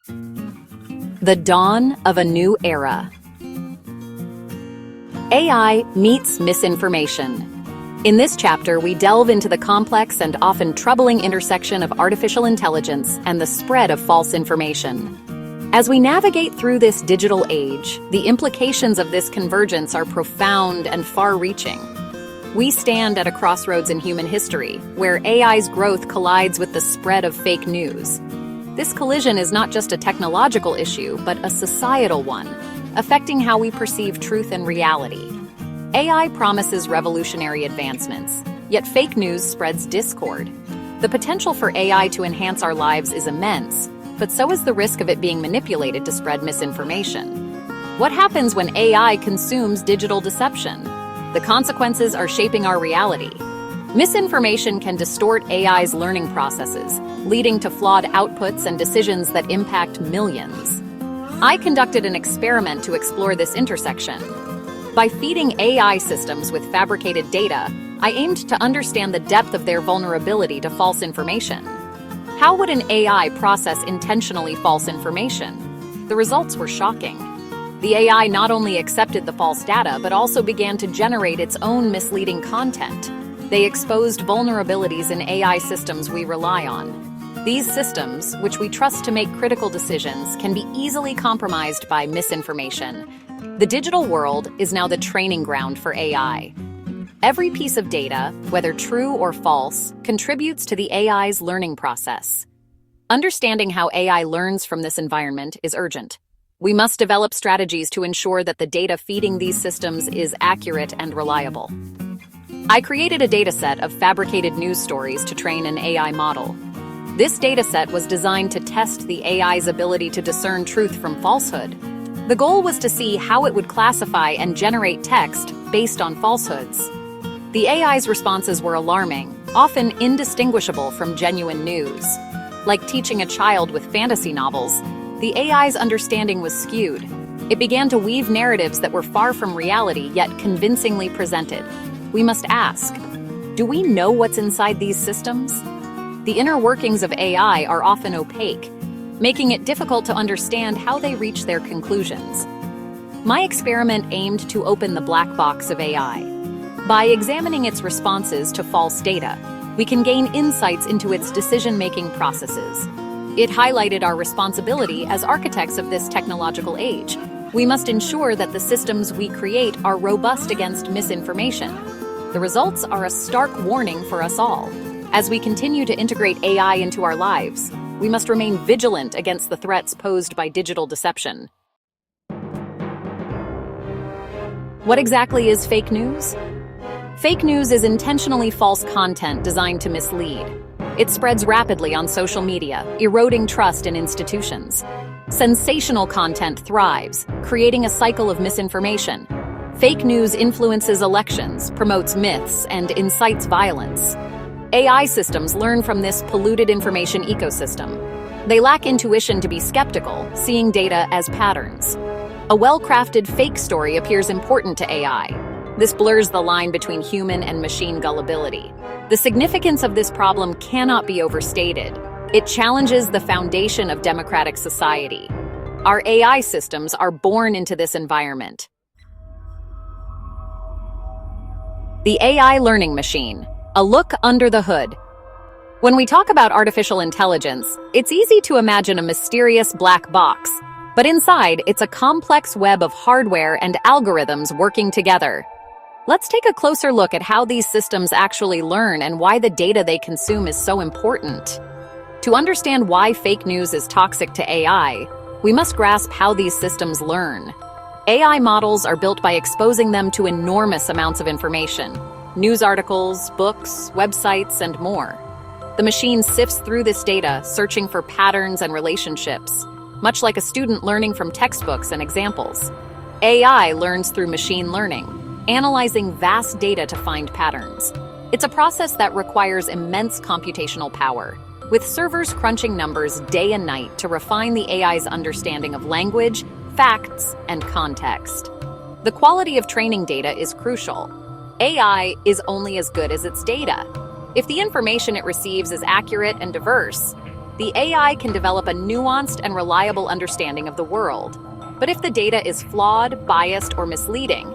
The dawn of a new era. AI meets misinformation. In this chapter, we delve into the complex and often troubling intersection of artificial intelligence and the spread of false information. As we navigate through this digital age, the implications of this convergence are profound and far-reaching. We stand at a crossroads in human history, where AI's growth collides with the spread of fake news. This collision is not just a technological issue, but a societal one, affecting how we perceive truth and reality. AI promises revolutionary advancements, yet fake news spreads discord. The potential for AI to enhance our lives is immense, but so is the risk of it being manipulated to spread misinformation. What happens when AI consumes digital deception? The consequences are shaping our reality. Misinformation can distort AI's learning processes, leading to flawed outputs and decisions that impact millions. I conducted an experiment to explore this intersection. By feeding AI systems with fabricated data, I aimed to understand the depth of their vulnerability to false information. How would an AI process intentionally false information? The results were shocking. The AI not only accepted the false data, but also began to generate its own misleading content. They exposed vulnerabilities in AI systems we rely on. These systems, which we trust to make critical decisions, can be easily compromised by misinformation. The digital world is now the training ground for AI. Every piece of data, whether true or false, contributes to the AI's learning process. Understanding how AI learns from this environment is urgent. We must develop strategies to ensure that the data feeding these systems is accurate and reliable. I created a dataset of fabricated news stories to train an AI model. This dataset was designed to test the AI's ability to discern truth from falsehood. The goal was to see how it would classify and generate text based on falsehoods. The AI's responses were alarming, often indistinguishable from genuine news. Like teaching a child with fantasy novels, the AI's understanding was skewed. It began to weave narratives that were far from reality yet convincingly presented. We must ask, do we know what's inside these systems? The inner workings of AI are often opaque, making it difficult to understand how they reach their conclusions. My experiment aimed to open the black box of AI. By examining its responses to false data, we can gain insights into its decision-making processes. It highlighted our responsibility as architects of this technological age. We must ensure that the systems we create are robust against misinformation. The results are a stark warning for us all. As we continue to integrate AI into our lives, we must remain vigilant against the threats posed by digital deception. What exactly is fake news? Fake news is intentionally false content designed to mislead. It spreads rapidly on social media, eroding trust in institutions. Sensational content thrives, creating a cycle of misinformation. Fake news influences elections, promotes myths, and incites violence. AI systems learn from this polluted information ecosystem. They lack intuition to be skeptical, seeing data as patterns. A well-crafted fake story appears important to AI. This blurs the line between human and machine gullibility. The significance of this problem cannot be overstated. It challenges the foundation of democratic society. Our AI systems are born into this environment. The AI learning machine. A look under the hood. When we talk about artificial intelligence, it's easy to imagine a mysterious black box. But inside, it's a complex web of hardware and algorithms working together. Let's take a closer look at how these systems actually learn and why the data they consume is so important. To understand why fake news is toxic to AI, we must grasp how these systems learn. AI models are built by exposing them to enormous amounts of information. News articles, books, websites, and more. The machine sifts through this data, searching for patterns and relationships, much like a student learning from textbooks and examples. AI learns through machine learning, analyzing vast data to find patterns. It's a process that requires immense computational power, with servers crunching numbers day and night to refine the AI's understanding of language, facts, and context. The quality of training data is crucial. AI is only as good as its data. If the information it receives is accurate and diverse, The AI can develop a nuanced and reliable understanding of the world. But if the data is flawed, biased, or misleading,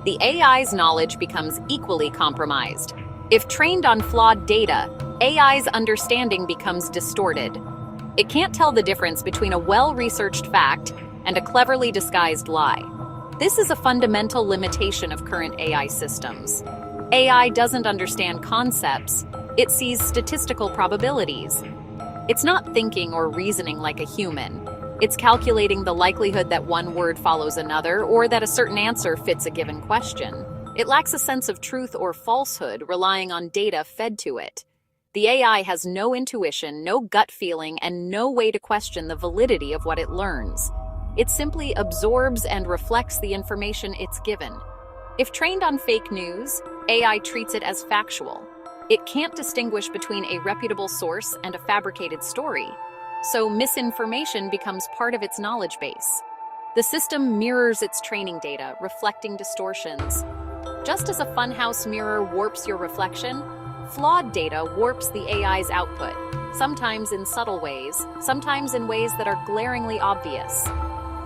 the AI's knowledge becomes equally compromised. If trained on flawed data, AI's understanding becomes distorted. It can't tell the difference between a well-researched fact and a cleverly disguised lie. This is a fundamental limitation of current AI systems. AI doesn't understand concepts, it sees statistical probabilities. It's not thinking or reasoning like a human. It's calculating the likelihood that one word follows another or that a certain answer fits a given question. It lacks a sense of truth or falsehood, relying on data fed to it. The AI has no intuition, no gut feeling, and no way to question the validity of what it learns. It simply absorbs and reflects the information it's given. If trained on fake news, AI treats it as factual. It can't distinguish between a reputable source and a fabricated story, so misinformation becomes part of its knowledge base. The system mirrors its training data, reflecting distortions. Just as a funhouse mirror warps your reflection, flawed data warps the AI's output, sometimes in subtle ways, sometimes in ways that are glaringly obvious.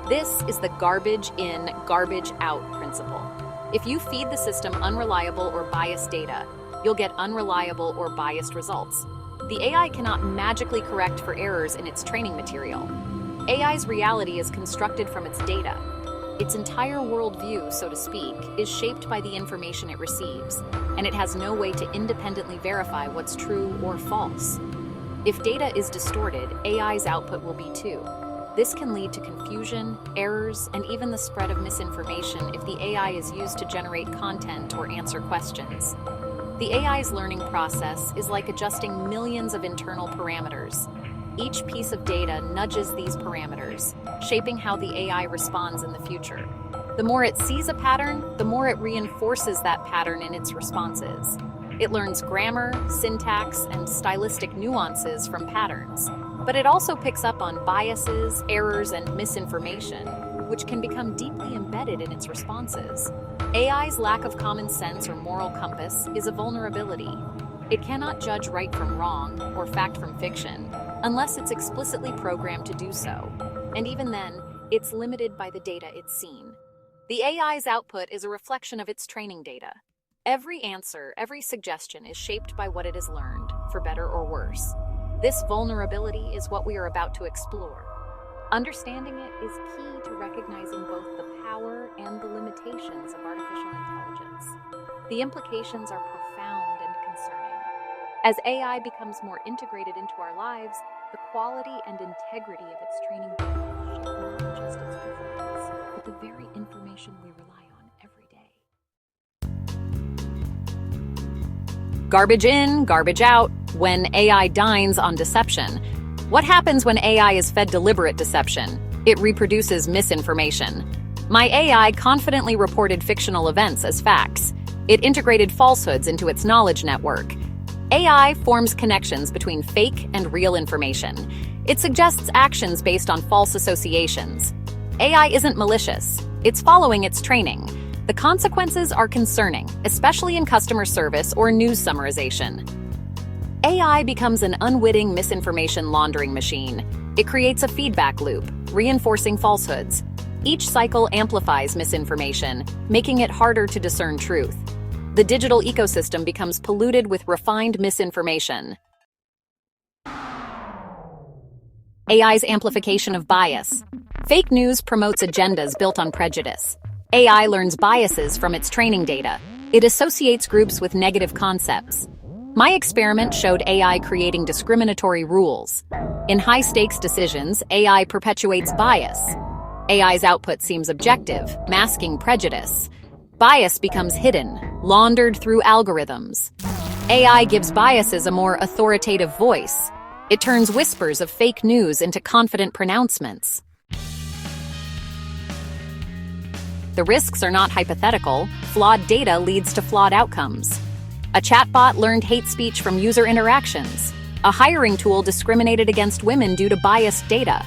This is the garbage in, garbage out principle. If you feed the system unreliable or biased data, you'll get unreliable or biased results. The AI cannot magically correct for errors in its training material. AI's reality is constructed from its data. Its entire worldview, so to speak, is shaped by the information it receives, and it has no way to independently verify what's true or false. If data is distorted, AI's output will be too. This can lead to confusion, errors, and even the spread of misinformation if the AI is used to generate content or answer questions. The AI's learning process is like adjusting millions of internal parameters. Each piece of data nudges these parameters, shaping how the AI responds in the future. The more it sees a pattern, the more it reinforces that pattern in its responses. It learns grammar, syntax, and stylistic nuances from patterns. But it also picks up on biases, errors, and misinformation, which can become deeply embedded in its responses. AI's lack of common sense or moral compass is a vulnerability. It cannot judge right from wrong or fact from fiction unless it's explicitly programmed to do so. And even then, it's limited by the data it's seen. The AI's output is a reflection of its training data. Every answer, every suggestion is shaped by what it has learned, for better or worse. This vulnerability is what we are about to explore. Understanding it is key to recognizing both the power and the limitations of artificial intelligence. The implications are profound and concerning. As AI becomes more integrated into our lives, the quality and integrity of its training data will shape not just its performance, but the very information we rely on every day. Garbage in, garbage out. When AI dines on deception. What happens when AI is fed deliberate deception? It reproduces misinformation. My AI confidently reported fictional events as facts. It integrated falsehoods into its knowledge network. AI forms connections between fake and real information. It suggests actions based on false associations. AI isn't malicious. It's following its training. The consequences are concerning, especially in customer service or news summarization. AI becomes an unwitting misinformation laundering machine. It creates a feedback loop, reinforcing falsehoods. Each cycle amplifies misinformation, making it harder to discern truth. The digital ecosystem becomes polluted with refined misinformation. AI's amplification of bias. Fake news promotes agendas built on prejudice. AI learns biases from its training data. It associates groups with negative concepts. My experiment showed AI creating discriminatory rules. In high-stakes decisions, AI perpetuates bias. AI's output seems objective, masking prejudice. Bias becomes hidden, laundered through algorithms. AI gives biases a more authoritative voice. It turns whispers of fake news into confident pronouncements. The risks are not hypothetical. Flawed data leads to flawed outcomes. A chatbot learned hate speech from user interactions. A hiring tool discriminated against women due to biased data.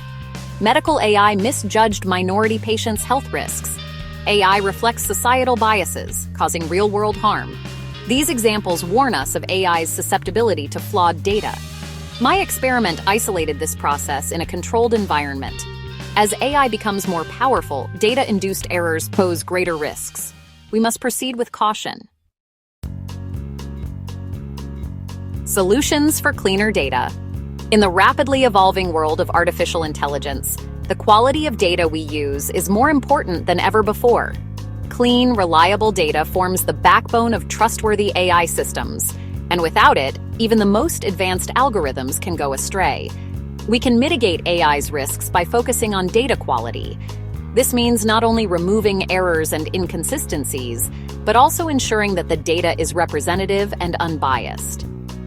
Medical AI misjudged minority patients' health risks. AI reflects societal biases, causing real-world harm. These examples warn us of AI's susceptibility to flawed data. My experiment isolated this process in a controlled environment. As AI becomes more powerful, data-induced errors pose greater risks. We must proceed with caution. Solutions for cleaner data. In the rapidly evolving world of artificial intelligence, the quality of data we use is more important than ever before. Clean, reliable data forms the backbone of trustworthy AI systems, and without it, even the most advanced algorithms can go astray. We can mitigate AI's risks by focusing on data quality. This means not only removing errors and inconsistencies, but also ensuring that the data is representative and unbiased.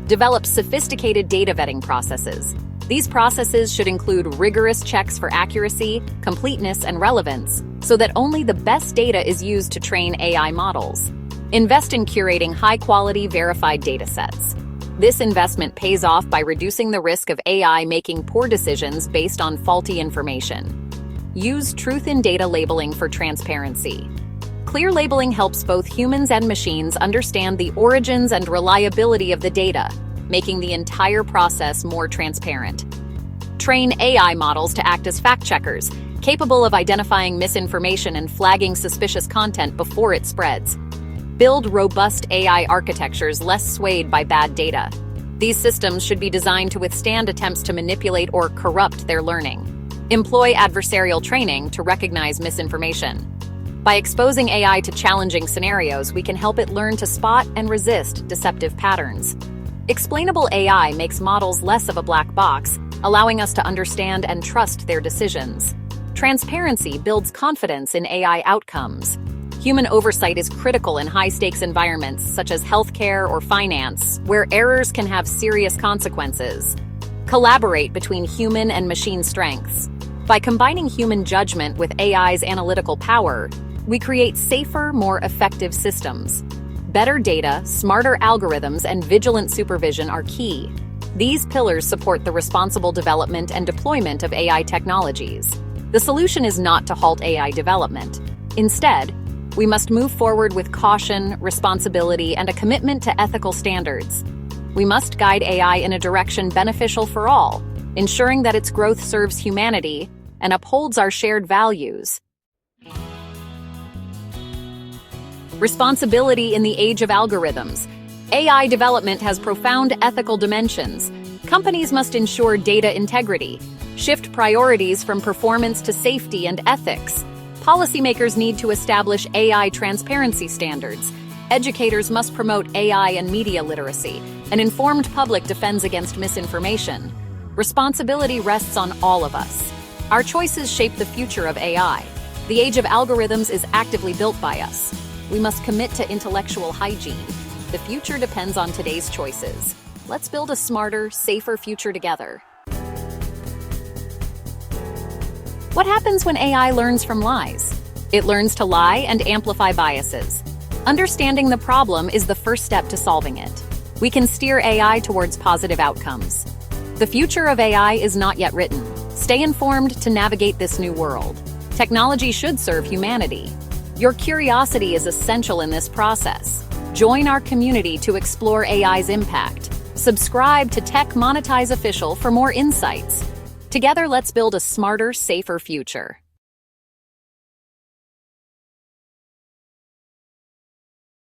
Develop sophisticated data vetting processes. These processes should include rigorous checks for accuracy, completeness, and relevance, so that only the best data is used to train AI models. Invest in curating high-quality, verified datasets. This investment pays off by reducing the risk of AI making poor decisions based on faulty information. Use truth-in-data labeling for transparency. Clear labeling helps both humans and machines understand the origins and reliability of the data, making the entire process more transparent. Train AI models to act as fact-checkers, capable of identifying misinformation and flagging suspicious content before it spreads. Build robust AI architectures less swayed by bad data. These systems should be designed to withstand attempts to manipulate or corrupt their learning. Employ adversarial training to recognize misinformation. By exposing AI to challenging scenarios, we can help it learn to spot and resist deceptive patterns. Explainable AI makes models less of a black box, allowing us to understand and trust their decisions. Transparency builds confidence in AI outcomes. Human oversight is critical in high-stakes environments such as healthcare or finance, where errors can have serious consequences. Collaborate between human and machine strengths. By combining human judgment with AI's analytical power, we create safer, more effective systems. Better data, smarter algorithms, and vigilant supervision are key. These pillars support the responsible development and deployment of AI technologies. The solution is not to halt AI development. Instead, we must move forward with caution, responsibility, and a commitment to ethical standards. We must guide AI in a direction beneficial for all, ensuring that its growth serves humanity and upholds our shared values. Responsibility in the age of algorithms. AI development has profound ethical dimensions. Companies must ensure data integrity, shift priorities from performance to safety and ethics. Policymakers need to establish AI transparency standards. Educators must promote AI and media literacy. An informed public defends against misinformation. Responsibility rests on all of us. Our choices shape the future of AI. The age of algorithms is actively built by us. We must commit to intellectual hygiene. The future depends on today's choices. Let's build a smarter, safer future together. What happens when AI learns from lies? It learns to lie and amplify biases. Understanding the problem is the first step to solving it. We can steer AI towards positive outcomes. The future of AI is not yet written. Stay informed to navigate this new world. Technology should serve humanity. Your curiosity is essential in this process. Join our community to explore AI's impact. Subscribe to Tech Monetize Official for more insights. Together, let's build a smarter, safer future.